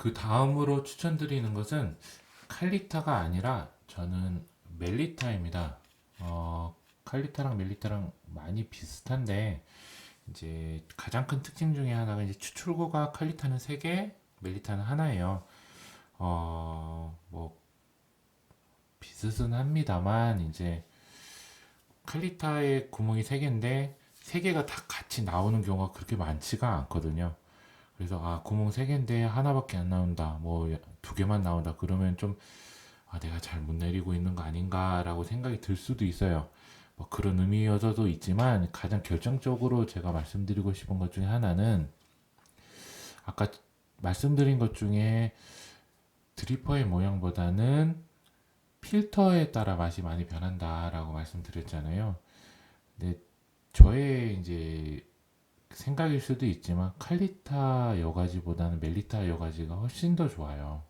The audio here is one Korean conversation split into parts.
그 다음으로 추천드리는 것은 칼리타가 아니라 저는 멜리타입니다. 칼리타랑 멜리타랑 많이 비슷한데 이제 가장 큰 특징 중에 하나가 이제 추출고가 칼리타는 3개, 멜리타는 하나예요. 뭐 비슷은 합니다만 이제 칼리타의 구멍이 3개인데 3개가 다 같이 나오는 경우가 그렇게 많지가 않거든요. 그래서 구멍 3개인데 하나밖에 안 나온다. 뭐 2개만 나온다. 그러면 좀 내가 잘 못 내리고 있는 거 아닌가라고 생각이 들 수도 있어요. 뭐 그런 의미여서도 있지만 가장 결정적으로 제가 말씀드리고 싶은 것 중에 하나는 아까 말씀드린 것 중에 드리퍼의 모양보다는 필터에 따라 맛이 많이 변한다라고 말씀드렸잖아요. 근데 저의 이제 생각일 수도 있지만 칼리타 여가지보다는 멜리타 여가지가 훨씬 더 좋아요.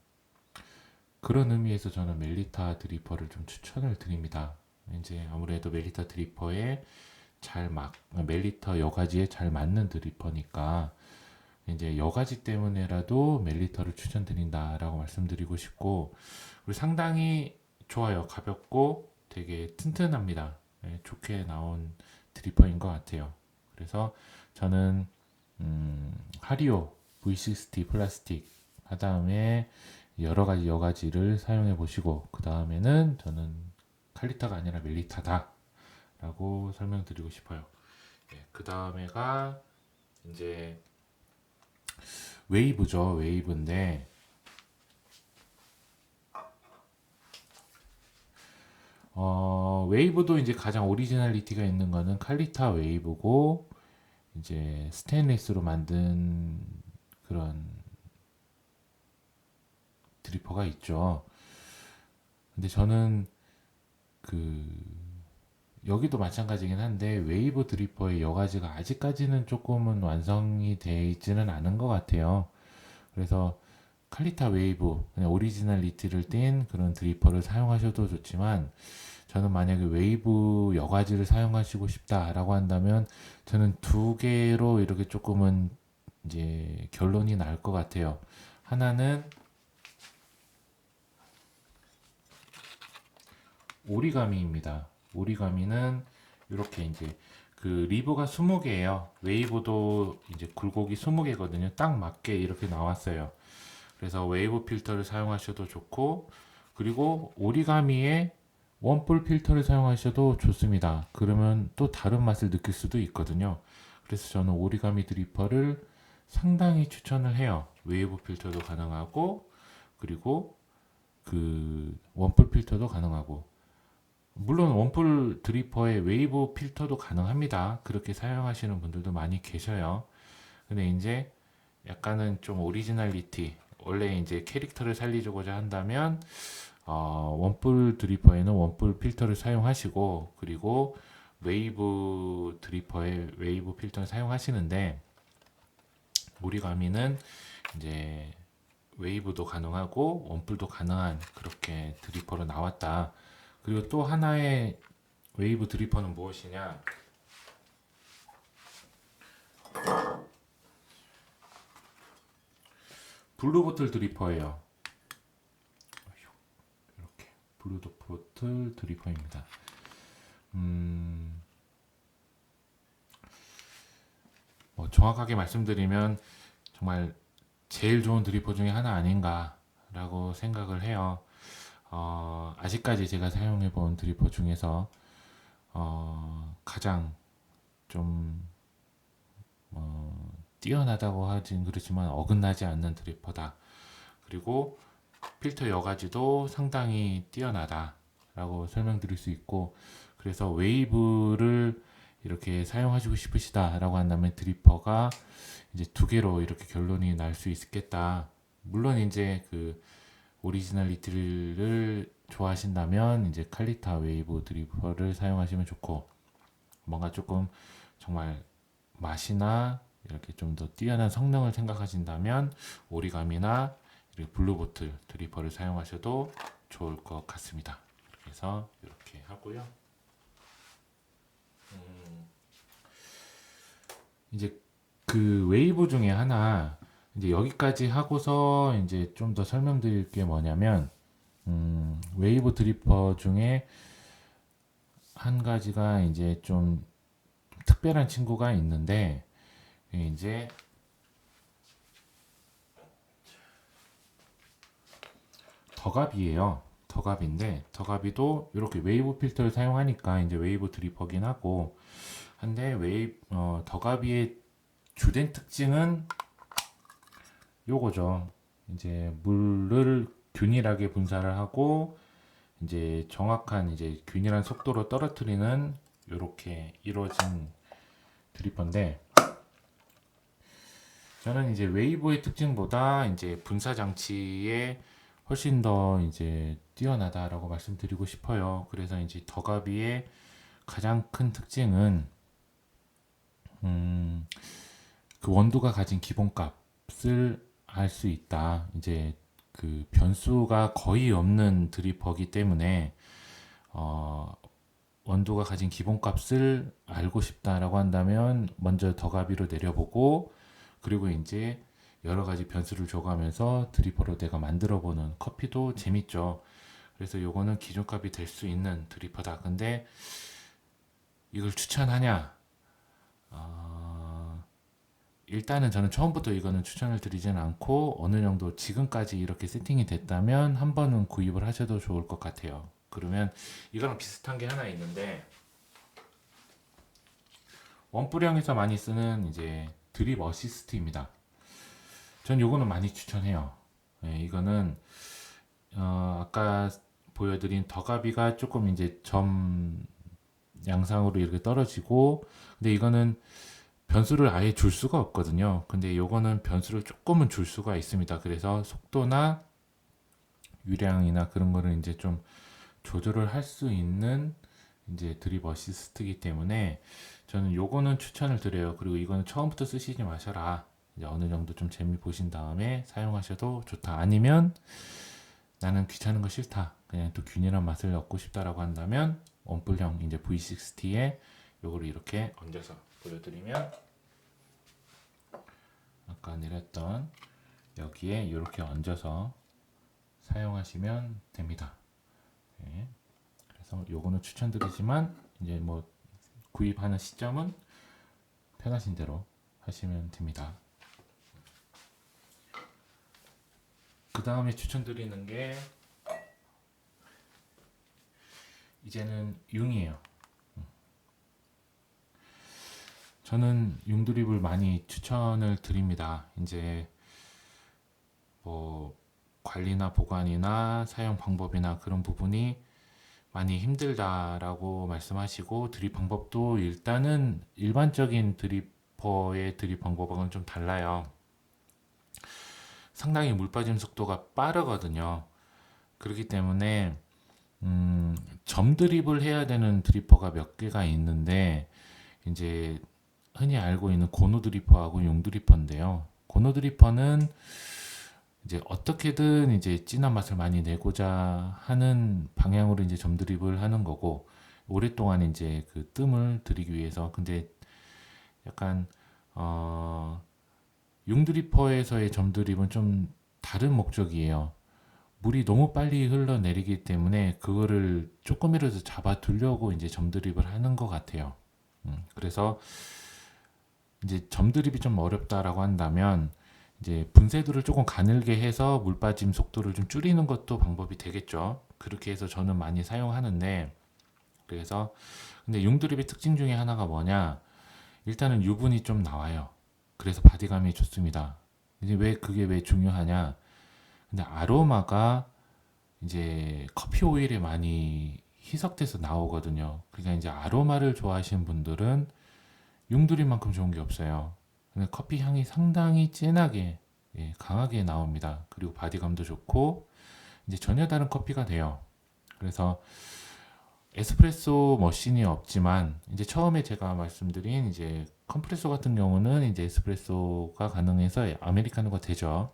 그런 의미에서 저는 멜리타 드리퍼를 좀 추천을 드립니다. 이제 아무래도 멜리타 드리퍼에 멜리타 여가지에 잘 맞는 드리퍼니까 이제 여가지 때문에라도 멜리터를 추천드린다라고 말씀드리고 싶고, 그리고 상당히 좋아요. 가볍고 되게 튼튼합니다. 좋게 나온 드리퍼인 것 같아요. 그래서 저는 하리오 V60 플라스틱 다음에 여러 가지 여가지를 사용해 보시고 그 다음에는 저는 칼리타가 아니라 멜리타다라고 설명드리고 싶어요. 그 다음에가 이제 웨이브죠. 웨이브인데 웨이브도 이제 가장 오리지널리티가 있는 거는 칼리타 웨이브고 이제 스테인리스로 만든 그런 드리퍼가 있죠. 근데 저는 그 여기도 마찬가지긴 한데 웨이브 드리퍼의 여가지가 아직까지는 조금은 완성이 되어 있지는 않은 것 같아요. 그래서 칼리타 웨이브 그냥 오리지널리티를 띤 그런 드리퍼를 사용하셔도 좋지만 저는 만약에 웨이브 여가지를 사용하시고 싶다라고 한다면 저는 2개로 이렇게 조금은 이제 결론이 날 것 같아요. 하나는 오리가미입니다. 오리가미는 이렇게 이제 그 리브가 20개예요. 웨이브도 이제 굴곡이 20개거든요. 딱 맞게 이렇게 나왔어요. 그래서 웨이브 필터를 사용하셔도 좋고, 그리고 오리가미에 원뿔 필터를 사용하셔도 좋습니다. 그러면 또 다른 맛을 느낄 수도 있거든요. 그래서 저는 오리가미 드리퍼를 상당히 추천을 해요. 웨이브 필터도 가능하고, 그리고 그 원뿔 필터도 가능하고, 물론 원뿔 드리퍼에 웨이브 필터도 가능합니다. 그렇게 사용하시는 분들도 많이 계셔요. 근데 이제 약간은 좀 오리지널리티, 원래 이제 캐릭터를 살리고자 한다면 원뿔 드리퍼에는 원뿔 필터를 사용하시고, 그리고 웨이브 드리퍼에 웨이브 필터를 사용하시는데, 오리가미는 이제 웨이브도 가능하고 원뿔도 가능한 그렇게 드리퍼로 나왔다. 그리고 또 하나의 웨이브 드리퍼는 무엇이냐? 블루보틀 드리퍼예요. 이렇게 블루보틀 드리퍼입니다. 뭐 정확하게 말씀드리면 정말 제일 좋은 드리퍼 중에 하나 아닌가라고 생각을 해요. 아직까지 제가 사용해 본 드리퍼 중에서 가장 좀 뛰어나다고 하진 그렇지만 어긋나지 않는 드리퍼다. 그리고 필터 여가지도 상당히 뛰어나다라고 설명드릴 수 있고, 그래서 웨이브를 이렇게 사용하시고 싶으시다라고 한다면 드리퍼가 이제 2개로 이렇게 결론이 날 수 있겠다. 물론 이제 그 오리지널리티를 좋아하신다면 이제 칼리타 웨이브 드리퍼를 사용하시면 좋고, 뭔가 조금 정말 맛이나 이렇게 좀 더 뛰어난 성능을 생각하신다면 오리가미나 이렇게 블루보틀 드리퍼를 사용하셔도 좋을 것 같습니다. 그래서 이렇게 하고요. 이제 그 웨이브 중에 하나 이제 여기까지 하고서 이제 좀 더 설명드릴 게 뭐냐면, 웨이브 드리퍼 중에 한 가지가 이제 좀 특별한 친구가 있는데, 이게 이제 덕압이에요. 덕압인데, 덕압이도 이렇게 웨이브 필터를 사용하니까 이제 웨이브 드리퍼긴 하고, 한데 덕압이의 주된 특징은 요거죠. 이제 물을 균일하게 분사를 하고 이제 정확한 이제 균일한 속도로 떨어뜨리는 이렇게 이루어진 드리퍼인데, 저는 이제 웨이브의 특징보다 이제 분사 장치에 훨씬 더 이제 뛰어나다라고 말씀드리고 싶어요. 그래서 이제 덕아비의 가장 큰 특징은 그 원두가 가진 기본값을 알 수 있다. 이제 그 변수가 거의 없는 드리퍼기 때문에 원두가 가진 기본값을 알고 싶다라고 한다면 먼저 덕아비로 내려보고, 그리고 이제 여러 가지 변수를 줘가면서 드리퍼로 내가 만들어 보는 커피도 재밌죠. 그래서 요거는 기준값이 될 수 있는 드리퍼다. 근데 이걸 추천하냐? 일단은 저는 처음부터 이거는 추천을 드리진 않고, 어느 정도 지금까지 이렇게 세팅이 됐다면 한 번은 구입을 하셔도 좋을 것 같아요. 그러면 이거랑 비슷한 게 하나 있는데, 원뿔형에서 많이 쓰는 이제 드립 어시스트입니다. 전 요거는 많이 추천해요. 네, 이거는 아까 보여드린 덕아비가 조금 이제 점 양상으로 이렇게 떨어지고, 근데 이거는 변수를 아예 줄 수가 없거든요. 근데 요거는 변수를 조금은 줄 수가 있습니다. 그래서 속도나 유량이나 그런 거를 이제 좀 조절을 할 수 있는 이제 드립 어시스트이기 때문에 저는 요거는 추천을 드려요. 그리고 이거는 처음부터 쓰시지 마셔라. 이제 어느 정도 좀 재미 보신 다음에 사용하셔도 좋다. 아니면 나는 귀찮은 거 싫다, 그냥 또 균일한 맛을 얻고 싶다라고 한다면 원뿔형 이제 V60에 요거를 이렇게 얹어서 보여드리면, 아까 내렸던 여기에 이렇게 얹어서 사용하시면 됩니다. 네. 그래서 요거는 추천드리지만 이제 뭐 구입하는 시점은 편하신 대로 하시면 됩니다. 그 다음에 추천드리는 게 이제는 융이에요. 저는 융 드립을 많이 추천을 드립니다. 이제 뭐 관리나 보관이나 사용 방법이나 그런 부분이 많이 힘들다라고 말씀하시고, 드립 방법도 일단은 일반적인 드리퍼의 드립 방법하고는 좀 달라요. 상당히 물 빠짐 속도가 빠르거든요. 그렇기 때문에 점 드립을 해야 되는 드리퍼가 몇 개가 있는데, 이제 흔히 알고 있는 고노 드리퍼하고 용 드리퍼인데요. 고노 드리퍼는 이제 어떻게든 이제 진한 맛을 많이 내고자 하는 방향으로 이제 점 드립을 하는 거고, 오랫동안 이제 그 뜸을 들이기 위해서. 근데 약간 융 드리퍼에서의 점 드립은 좀 다른 목적이에요. 물이 너무 빨리 흘러내리기 때문에 그거를 조금이라도 잡아두려고 이제 점 드립을 하는 것 같아요. 그래서 이제 점 드립이 좀 어렵다라고 한다면 이제 분쇄도를 조금 가늘게 해서 물 빠짐 속도를 좀 줄이는 것도 방법이 되겠죠. 그렇게 해서 저는 많이 사용하는데, 그래서 근데 융 드립의 특징 중에 하나가 뭐냐? 일단은 유분이 좀 나와요. 그래서 바디감이 좋습니다. 이제 왜 그게 왜 중요하냐? 근데 아로마가 이제 커피 오일에 많이 희석돼서 나오거든요. 그러니까 이제 아로마를 좋아하시는 분들은 융드림만큼 좋은 게 없어요. 근데 커피 향이 상당히 진하게, 예, 강하게 나옵니다. 그리고 바디감도 좋고 이제 전혀 다른 커피가 돼요. 그래서 에스프레소 머신이 없지만 이제 처음에 제가 말씀드린 이제 컴프레소 같은 경우는 이제 에스프레소가 가능해서 아메리카노가 되죠.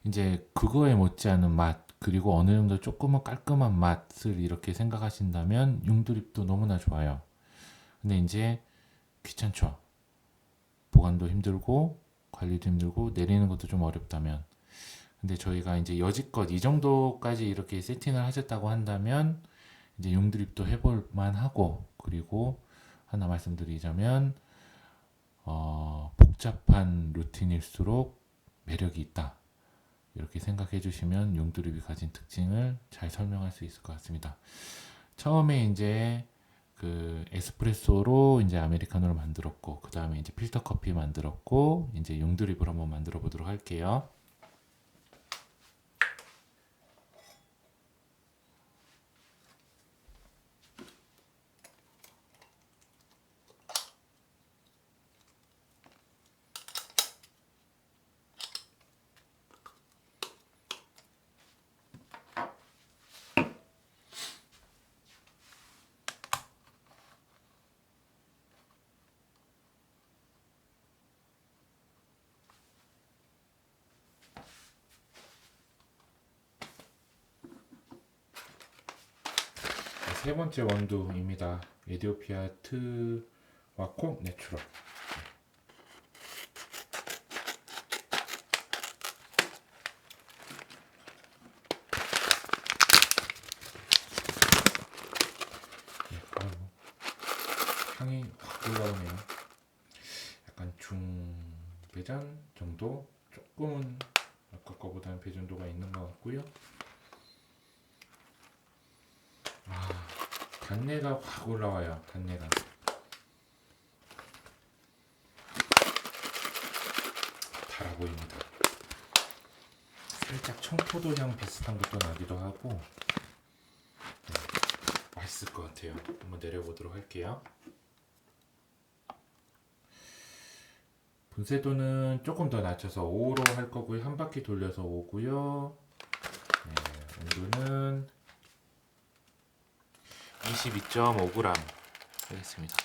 이제 그거에 못지않은 맛, 그리고 어느 정도 조금은 깔끔한 맛을 이렇게 생각하신다면 융드립도 너무나 좋아요. 근데 이제 귀찮죠. 보관도 힘들고 관리도 힘들고 내리는 것도 좀 어렵다면, 근데 저희가 이제 여지껏 이 정도까지 이렇게 세팅을 하셨다고 한다면 이제 용드립도 해볼 만하고, 그리고 하나 말씀드리자면 복잡한 루틴일수록 매력이 있다, 이렇게 생각해 주시면 용드립이 가진 특징을 잘 설명할 수 있을 것 같습니다. 처음에 이제 그 에스프레소로 이제 아메리카노를 만들었고, 그 다음에 이제 필터 커피 만들었고, 이제 용드립을 한번 만들어 보도록 할게요. 세 번째 원두입니다. 에디오피아 트와코 내추럴. 향이 확 올라오네요. 약간 중배전 정도, 조금은 아까 거보다는 배전도가 있는 것 같고요. 단내가 확 올라와요. 단내가 달아 보입니다. 살짝 청포도 향 비슷한 것도 나기도 하고, 맛있을 것 같아요. 한번 내려보도록 할게요. 분쇄도는 조금 더 낮춰서 5로 할 거고요. 한 바퀴 돌려서 5고요. 온도는 22.5g 하겠습니다.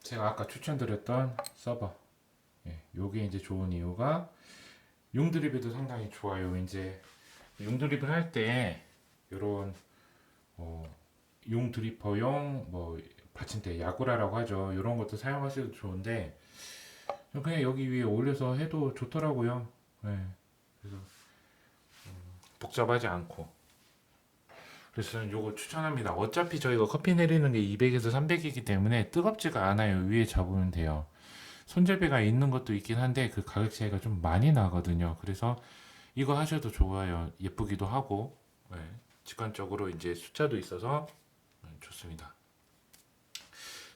제가 아까 추천드렸던 서버, 요게 이제 좋은 이유가 용드립에도 상당히 좋아요. 이제 용드립을 할 때 요런 용드리퍼용 뭐 받침대, 야구라라고 하죠. 이런 것도 사용하셔도 좋은데 그냥 여기 위에 올려서 해도 좋더라고요. 그래서 복잡하지 않고, 그래서 저는 요거 추천합니다. 어차피 저희가 커피 내리는 게 200에서 300이기 때문에 뜨겁지가 않아요. 위에 잡으면 돼요. 손잡이가 있는 것도 있긴 한데 그 가격 차이가 좀 많이 나거든요. 그래서 이거 하셔도 좋아요. 예쁘기도 하고, 직관적으로 이제 숫자도 있어서 좋습니다.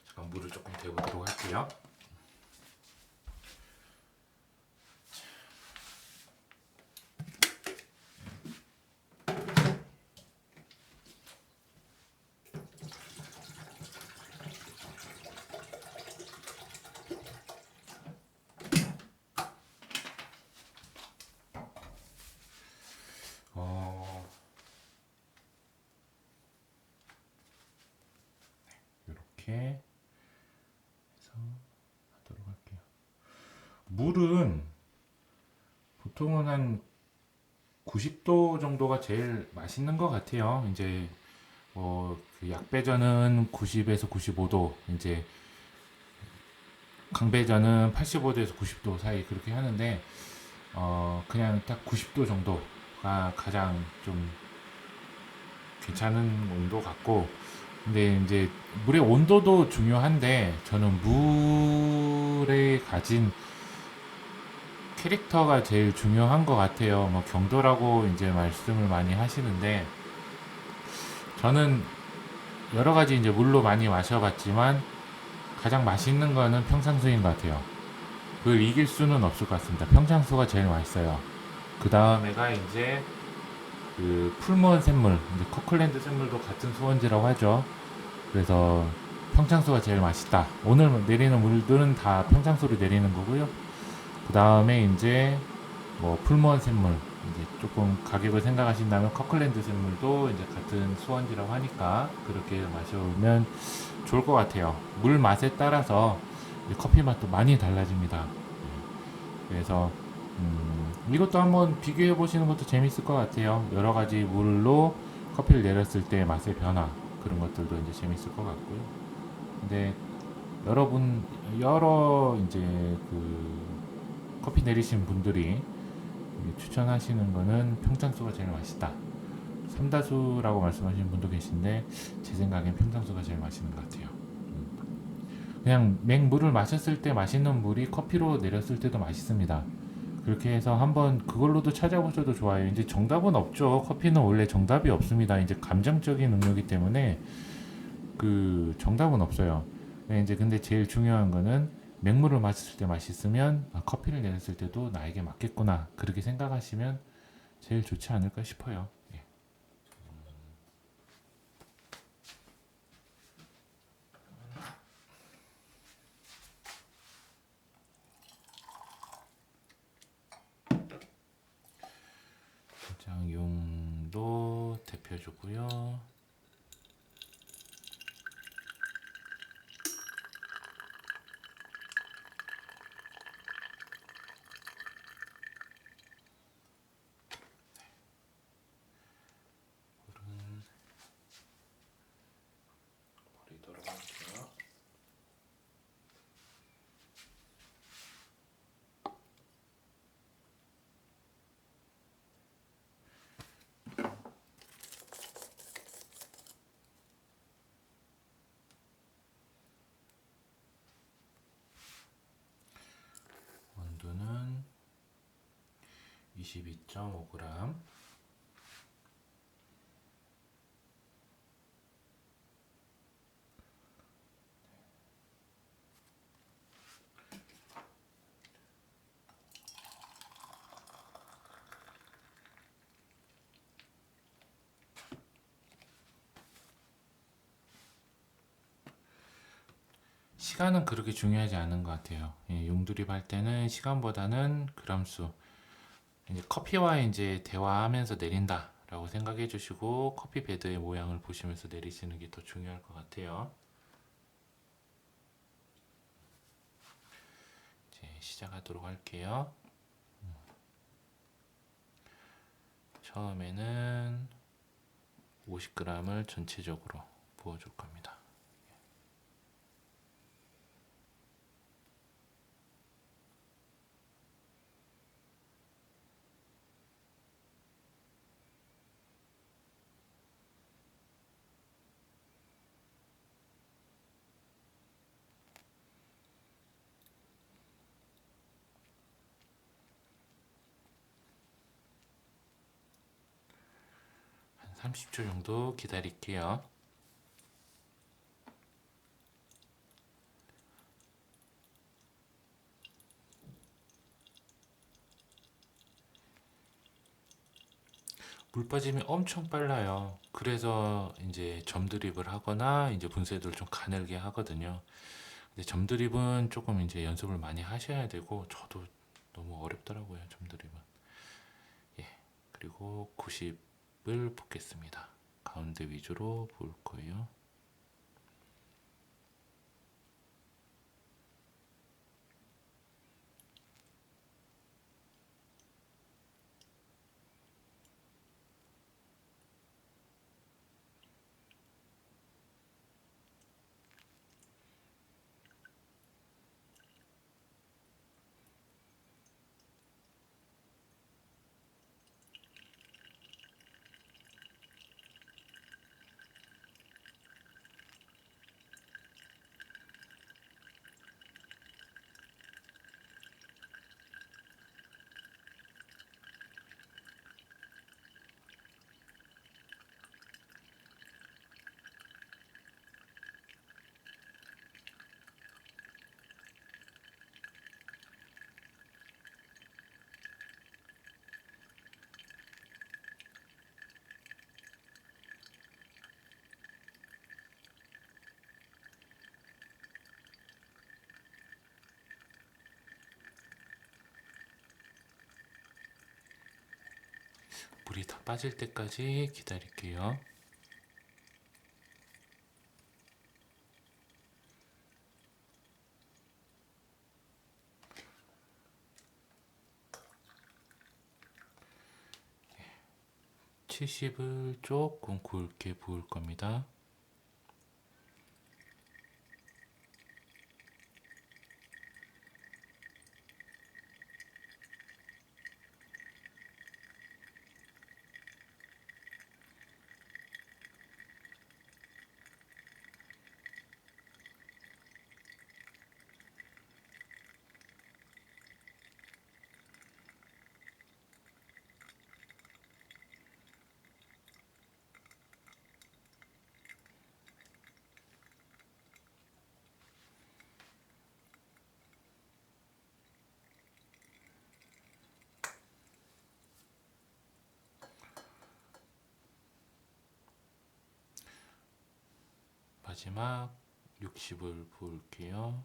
잠깐 물을 조금 데우도록 할게요. 이렇게 해서 하도록 할게요. 물은 보통은 한 90도 정도가 제일 맛있는 것 같아요. 이제 그 약배전은 90에서 95도, 이제 강배전은 85도에서 90도 사이 그렇게 하는데 그냥 딱 90도 정도가 가장 좀 괜찮은 온도 같고, 근데 이제 물의 온도도 중요한데 저는 물에 가진 캐릭터가 제일 중요한 것 같아요. 뭐 경도라고 이제 말씀을 많이 하시는데 저는 여러 가지 이제 물로 많이 마셔봤지만 가장 맛있는 거는 평상수인 것 같아요. 그걸 이길 수는 없을 것 같습니다. 평상수가 제일 맛있어요. 그 다음에가 이제 그 풀무원 샘물, 이제 커클랜드 샘물도 같은 수원지라고 하죠. 그래서 평창수가 제일 맛있다. 오늘 내리는 물들은 다 평창수로 내리는 거고요. 그 다음에 이제 뭐 풀무원 샘물, 이제 조금 가격을 생각하신다면 커클랜드 샘물도 이제 같은 수원지라고 하니까 그렇게 마셔보면 좋을 것 같아요. 물 맛에 따라서 커피 맛도 많이 달라집니다. 그래서 이것도 한번 비교해 보시는 것도 재밌을 것 같아요. 여러 가지 물로 커피를 내렸을 때 맛의 변화 그런 것들도 이제 재밌을 것 같고요. 근데 여러분 여러 이제 그 커피 내리신 분들이 추천하시는 거는 평창수가 제일 맛있다. 삼다수라고 말씀하시는 분도 계신데 제 생각엔 평창수가 제일 맛있는 것 같아요. 그냥 맹물을 마셨을 때 맛있는 물이 커피로 내렸을 때도 맛있습니다. 그렇게 해서 한번 그걸로도 찾아보셔도 좋아요. 이제 정답은 없죠. 커피는 원래 정답이 없습니다. 이제 감정적인 능력이기 때문에 그 정답은 없어요. 네, 이제 근데 제일 중요한 거는 맹물을 마셨을 때 맛있으면 아, 커피를 내렸을 때도 나에게 맞겠구나. 그렇게 생각하시면 제일 좋지 않을까 싶어요. 예. 장용도 대표주고요. 머리 돌아갈게요. 원두는 22.5g. 시간은 그렇게 중요하지 않은 것 같아요. 예, 용두립 할 때는 시간보다는 그람수. 이제 커피와 이제 대화하면서 내린다라고 생각해 주시고 커피 베드의 모양을 보시면서 내리시는 게 더 중요할 것 같아요. 이제 시작하도록 할게요. 처음에는 50g을 전체적으로 부어줄 겁니다. 한 30초 정도 기다릴게요. 물 빠짐이 엄청 빨라요. 그래서 이제 점드립을 하거나 이제 분쇄도를 좀 가늘게 하거든요. 근데 점드립은 조금 이제 연습을 많이 하셔야 되고 저도 너무 어렵더라고요, 점드립은. 예. 그리고 90을 붓겠습니다. 가운데 위주로 부을 거예요. 물이 다 빠질 때까지 기다릴게요. 네, 70을 조금 굵게 부을 겁니다. 마지막 60을 부을게요.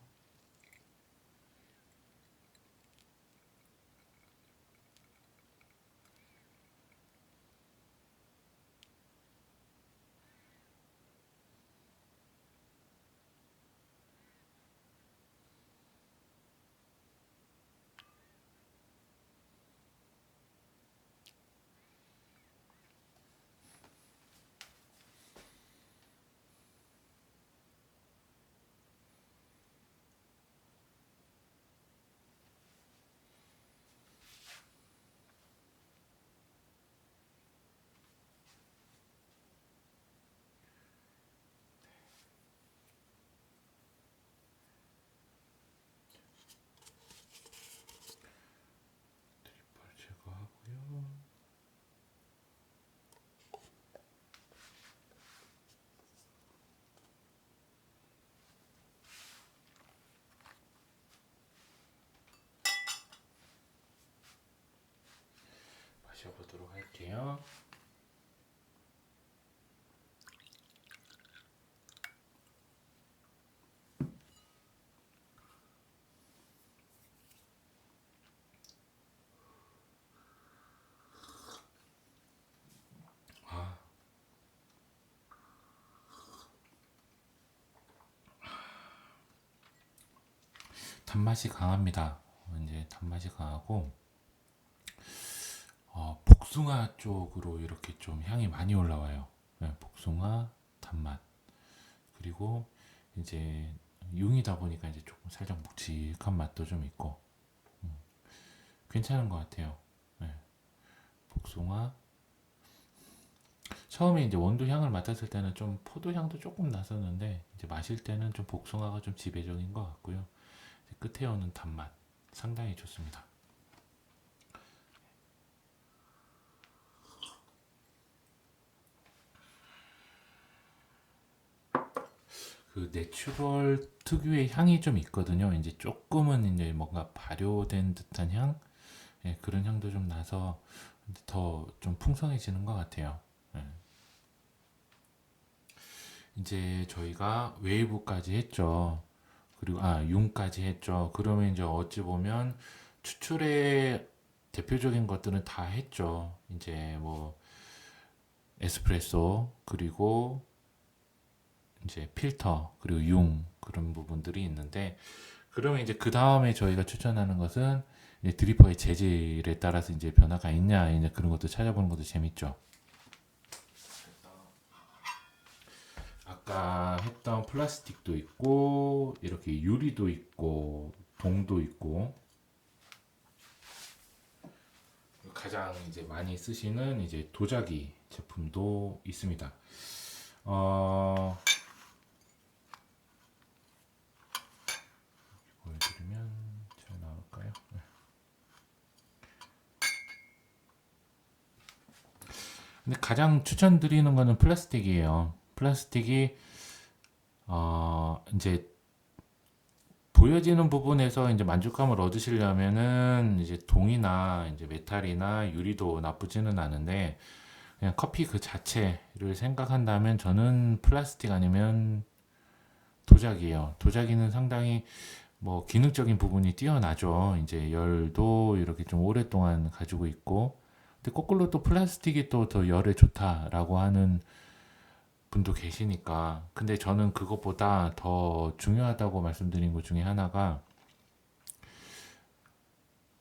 제거하고요. 마셔보도록 할게요. 아, 단맛이 강합니다. 이제 단맛이 강하고 복숭아 쪽으로 이렇게 좀 향이 많이 올라와요. 네, 복숭아 단맛. 그리고 이제 융이다 보니까 이제 조금 살짝 묵직한 맛도 좀 있고 괜찮은 것 같아요. 네, 복숭아. 처음에 이제 원두 향을 맡았을 때는 좀 포도 향도 조금 났었는데 이제 마실 때는 좀 복숭아가 좀 지배적인 것 같고요. 끝에 오는 단맛 상당히 좋습니다. 그 내추럴 특유의 향이 좀 있거든요. 이제 조금은 이제 뭔가 발효된 듯한 향, 예, 그런 향도 좀 나서 더 좀 풍성해지는 것 같아요. 예. 이제 저희가 웨이브까지 했죠. 그리고 융까지 했죠. 그러면 이제 어찌 보면 추출의 대표적인 것들은 다 했죠. 이제 뭐 에스프레소 그리고 이제 필터 그리고 융 그런 부분들이 있는데 그러면 이제 그 다음에 저희가 추천하는 것은 이제 드리퍼의 재질에 따라서 이제 변화가 있냐 이제 그런 것도 찾아보는 것도 재밌죠. 아까 했던 플라스틱도 있고 이렇게 유리도 있고 동도 있고 가장 이제 많이 쓰시는 이제 도자기 제품도 있습니다. 어, 보여드리면 잘 나올까요? 네. 근데 가장 추천드리는 거는 플라스틱이에요. 플라스틱이 이제 보여지는 부분에서 이제 만족감을 얻으시려면은 이제 동이나 이제 메탈이나 유리도 나쁘지는 않은데 그냥 커피 그 자체를 생각한다면 저는 플라스틱 아니면 도자기예요. 도자기는 상당히 뭐 기능적인 부분이 뛰어나죠. 이제 열도 이렇게 좀 오랫동안 가지고 있고 근데 거꾸로 또 플라스틱이 또 더 열에 좋다라고 하는 분도 계시니까. 근데 저는 그것보다 더 중요하다고 말씀드린 것 중에 하나가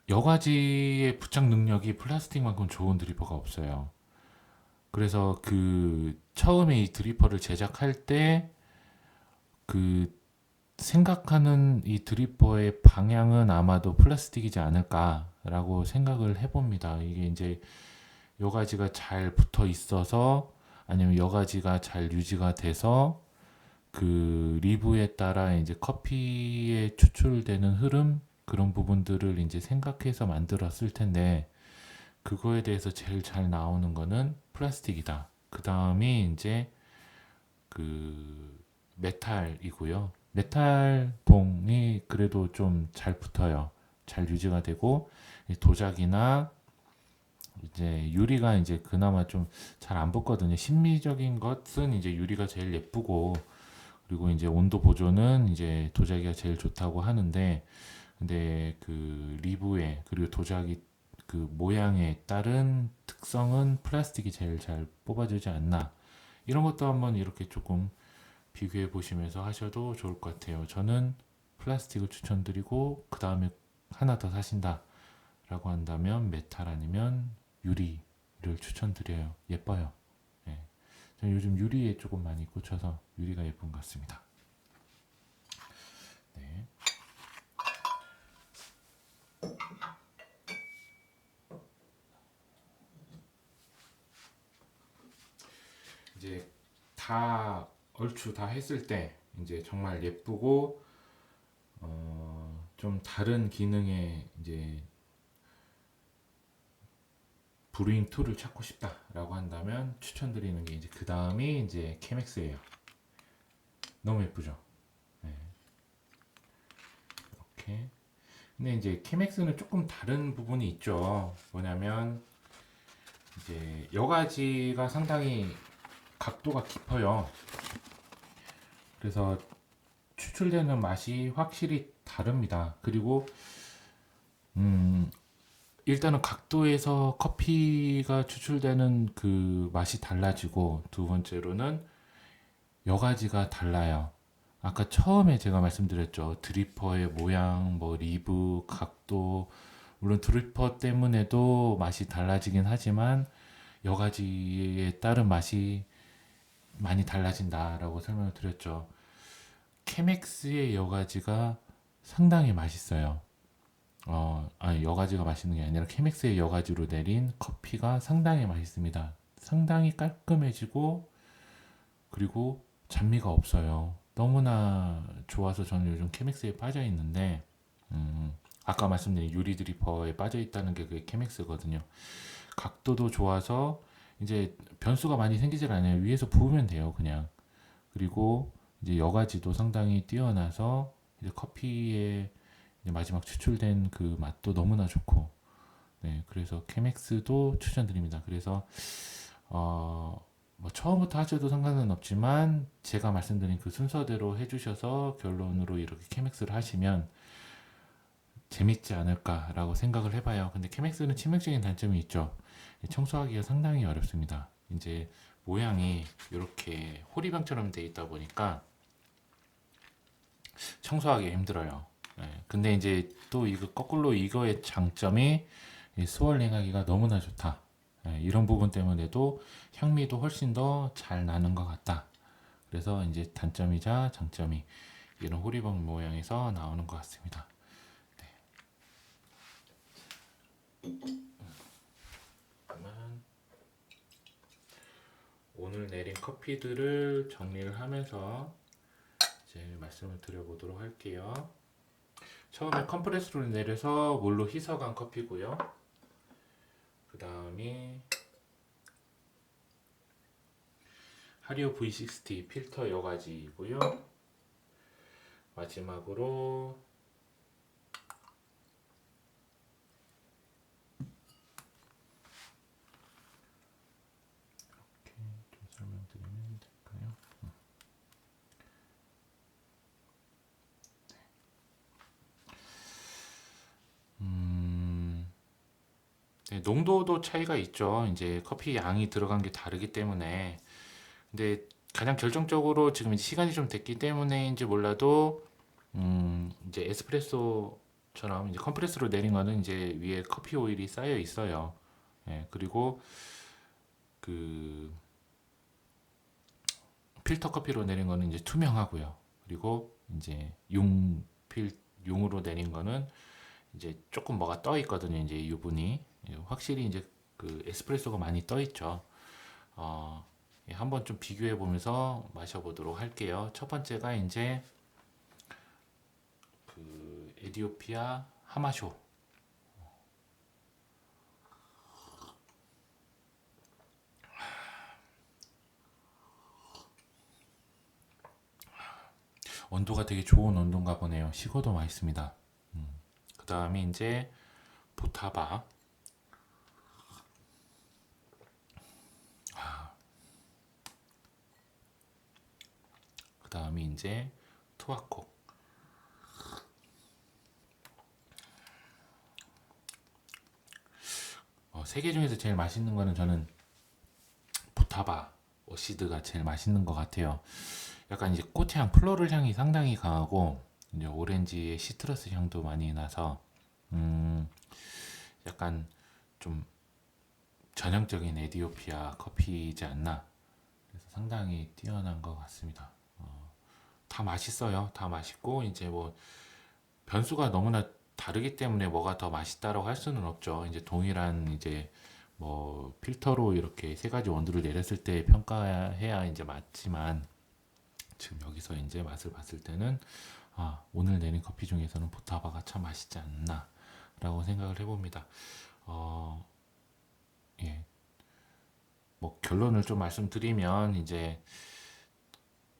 여과지의 부착 능력이 플라스틱만큼 좋은 드리퍼가 없어요. 그래서 그 처음에 이 드리퍼를 제작할 때 그 생각하는 이 드리퍼의 방향은 아마도 플라스틱이지 않을까라고 생각을 해봅니다. 이게 이제 여과지가 잘 붙어 있어서 아니면 여과지가 잘 유지가 돼서 그 리브에 따라 이제 커피에 추출되는 흐름 그런 부분들을 이제 생각해서 만들었을 텐데 그거에 대해서 제일 잘 나오는 거는 플라스틱이다. 그 다음이 이제 그 메탈이고요. 메탈봉이 그래도 좀 잘 붙어요. 잘 유지가 되고 도자기나 이제 유리가 이제 그나마 좀 잘 안 붙거든요. 심미적인 것은 이제 유리가 제일 예쁘고 그리고 이제 온도 보존은 이제 도자기가 제일 좋다고 하는데 근데 그 리브에 그리고 도자기 그 모양에 따른 특성은 플라스틱이 제일 잘 뽑아주지 않나 이런 것도 한번 이렇게 조금 비교해 보시면서 하셔도 좋을 것 같아요. 저는 플라스틱을 추천드리고 그 다음에 하나 더 사신다 라고 한다면 메탈 아니면 유리를 추천드려요. 예뻐요. 예. 저는 요즘 유리에 조금 많이 꽂혀서 유리가 예쁜 것 같습니다. 네. 이제 다 얼추 다 했을 때 이제 정말 예쁘고 좀 다른 기능의 이제 브루잉 툴을 찾고 싶다라고 한다면 추천드리는 게 이제 그 다음이 이제 케맥스예요. 너무 예쁘죠? 네. 이렇게. 근데 이제 케맥스는 조금 다른 부분이 있죠. 뭐냐면 이제 여가지가 상당히 각도가 깊어요. 그래서 추출되는 맛이 확실히 다릅니다. 그리고 일단은 각도에서 커피가 추출되는 그 맛이 달라지고 두 번째로는 여가지가 달라요. 아까 처음에 제가 말씀드렸죠. 드리퍼의 모양, 뭐 리브, 각도 물론 드리퍼 때문에도 맛이 달라지긴 하지만 여가지에 따른 맛이 많이 달라진다라고 설명을 드렸죠. 케맥스의 여가지가 상당히 맛있어요. 아니, 여가지가 맛있는 게 아니라 케맥스의 여가지로 내린 커피가 상당히 맛있습니다. 상당히 깔끔해지고 그리고 잡미가 없어요. 너무나 좋아서 저는 요즘 케맥스에 빠져 있는데 아까 말씀드린 유리 드리퍼에 빠져 있다는 게 그게 케맥스거든요. 각도도 좋아서 이제 변수가 많이 생기질 않아요. 위에서 부으면 돼요, 그냥. 그리고 이제 여가지도 상당히 뛰어나서 이제 커피의 이제 마지막 추출된 그 맛도 너무나 좋고, 네, 그래서 케맥스도 추천드립니다. 그래서 뭐 처음부터 하셔도 상관은 없지만 제가 말씀드린 그 순서대로 해주셔서 결론으로 이렇게 케맥스를 하시면 재밌지 않을까라고 생각을 해봐요. 근데 케맥스는 치명적인 단점이 있죠. 청소하기가 상당히 어렵습니다. 이제 모양이 이렇게 호리병처럼 돼 있다 보니까 청소하기 힘들어요. 네. 근데 이제 또 이거 거꾸로 이거의 장점이 스월링하기가 너무나 좋다. 네. 이런 부분 때문에도 향미도 훨씬 더 잘 나는 것 같다. 그래서 이제 단점이자 장점이 이런 호리병 모양에서 나오는 것 같습니다. 그러면 오늘 내린 커피들을 정리를 하면서 이제 말씀을 드려보도록 할게요. 처음에 컴프레스로 내려서 물로 희석한 커피고요. 그 다음이 하리오 V60 필터 여가지이고요. 마지막으로 이렇게 좀 설명드리면 될까요? 네, 농도도 차이가 있죠. 이제 커피 양이 들어간 게 다르기 때문에. 근데 가장 결정적으로 지금 이제 시간이 좀 됐기 때문에인지 몰라도 이제 에스프레소처럼 이제 컴프레스로 내린 거는 이제 위에 커피 오일이 쌓여 있어요. 예, 그리고 그 필터 커피로 내린 거는 이제 투명하고요. 그리고 이제 용으로 내린 거는 이제 조금 뭐가 떠 있거든요. 이제 유분이 확실히 이제 그 에스프레소가 많이 떠 있죠. 어, 예, 한번 좀 비교해 보면서 마셔보도록 할게요. 첫 번째가 이제 그 에디오피아 하마쇼. 온도가 되게 좋은 온도인가 보네요. 식어도 맛있습니다. 그 다음에 이제 보타바. 그 다음에 이제 투아코. 세 개 중에서 제일 맛있는 거는 저는 보타바 어시드가 제일 맛있는 것 같아요. 약간 이제 꽃향, 플로럴 향이 상당히 강하고 이제 오렌지의 시트러스 향도 많이 나서 약간 좀 전형적인 에디오피아 커피이지 않나. 그래서 상당히 뛰어난 것 같습니다. 다 맛있어요. 다 맛있고 이제 뭐 변수가 너무나 다르기 때문에 뭐가 더 맛있다라고 할 수는 없죠. 이제 동일한 이제 뭐 필터로 이렇게 세 가지 원두를 내렸을 때 평가해야 이제 맞지만 지금 여기서 이제 맛을 봤을 때는 오늘 내린 커피 중에서는 보타바가 참 맛있지 않나라고 생각을 해봅니다. 어, 예. 뭐 결론을 좀 말씀드리면 이제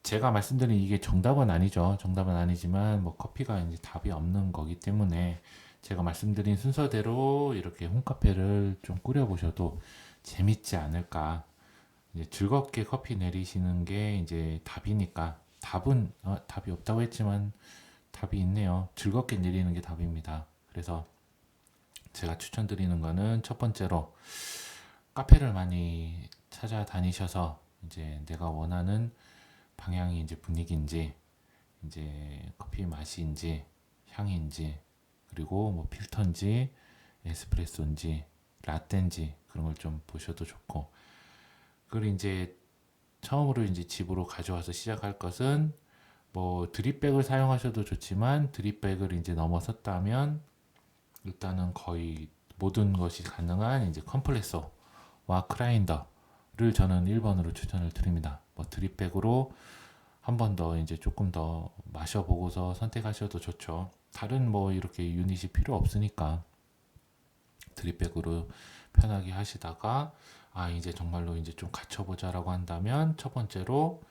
제가 말씀드린 이게 정답은 아니죠. 정답은 아니지만 뭐 커피가 이제 답이 없는 거기 때문에 제가 말씀드린 순서대로 이렇게 홈카페를 좀 꾸려보셔도 재밌지 않을까. 이제 즐겁게 커피 내리시는 게 이제 답이니까 답은 답이 없다고 했지만 답이 있네요. 즐겁게 내리는 게 답입니다. 그래서 제가 추천드리는 거는 첫 번째로 카페를 많이 찾아다니셔서 이제 내가 원하는 방향이 이제 분위기인지 이제 커피 맛인지 향인지 그리고 뭐 필터인지 에스프레소인지 라떼인지 그런 걸 좀 보셔도 좋고 그리고 이제 처음으로 이제 집으로 가져와서 시작할 것은 뭐 드립백을 사용하셔도 좋지만 드립백을 이제 넘어섰다면 일단은 거의 모든 것이 가능한 이제 컴프레서와 크라인더를 저는 1번으로 추천을 드립니다. 뭐 드립백으로 한 번 더 이제 조금 더 마셔보고서 선택하셔도 좋죠. 다른 뭐 이렇게 유닛이 필요 없으니까 드립백으로 편하게 하시다가 이제 정말로 이제 좀 갖춰보자라고 한다면 첫 번째로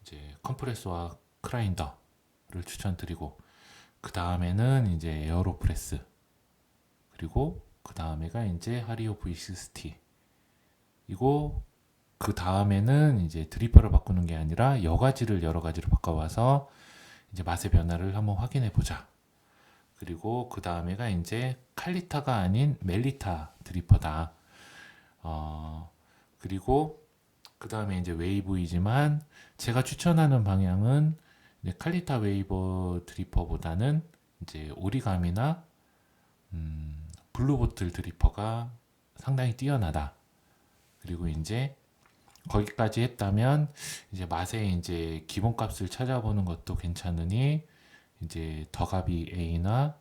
이제 컴프레서와 크라인더를 추천드리고 그 다음에는 이제 에어로프레스 그리고 그 다음에가 이제 하리오 V60 이고 그 다음에는 이제 드리퍼를 바꾸는 게 아니라 여가지를 여러 가지로 바꿔와서 이제 맛의 변화를 한번 확인해 보자. 그리고 그 다음에가 이제 칼리타가 아닌 멜리타 드리퍼다. 그리고 그 다음에 이제 웨이브이지만 제가 추천하는 방향은 이제 칼리타 웨이버 드리퍼보다는 이제 오리가미나 블루보틀 드리퍼가 상당히 뛰어나다. 그리고 이제 거기까지 했다면 이제 맛의 이제 기본값을 찾아보는 것도 괜찮으니 이제 더가비 A나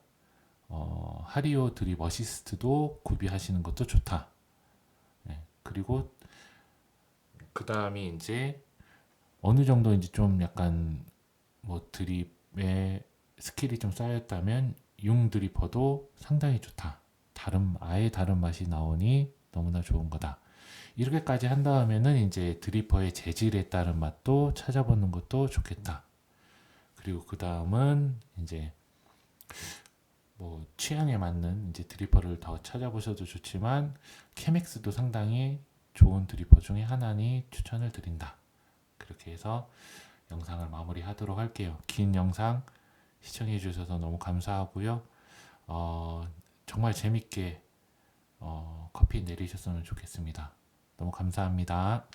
하리오 드립 어시스트도 구비하시는 것도 좋다. 네. 그리고 그 다음이 이제 어느 정도 이제 좀 약간 뭐 드립에 스킬이 좀 쌓였다면 융 드리퍼도 상당히 좋다. 아예 다른 맛이 나오니 너무나 좋은 거다. 이렇게까지 한 다음에는 이제 드리퍼의 재질에 따른 맛도 찾아보는 것도 좋겠다. 그리고 그 다음은 이제 뭐 취향에 맞는 이제 드리퍼를 더 찾아보셔도 좋지만 케맥스도 상당히 좋은 드리퍼 중에 하나니 추천을 드린다. 그렇게 해서 영상을 마무리하도록 할게요. 긴 영상 시청해 주셔서 너무 감사하고요. 정말 재밌게 커피 내리셨으면 좋겠습니다. 너무 감사합니다.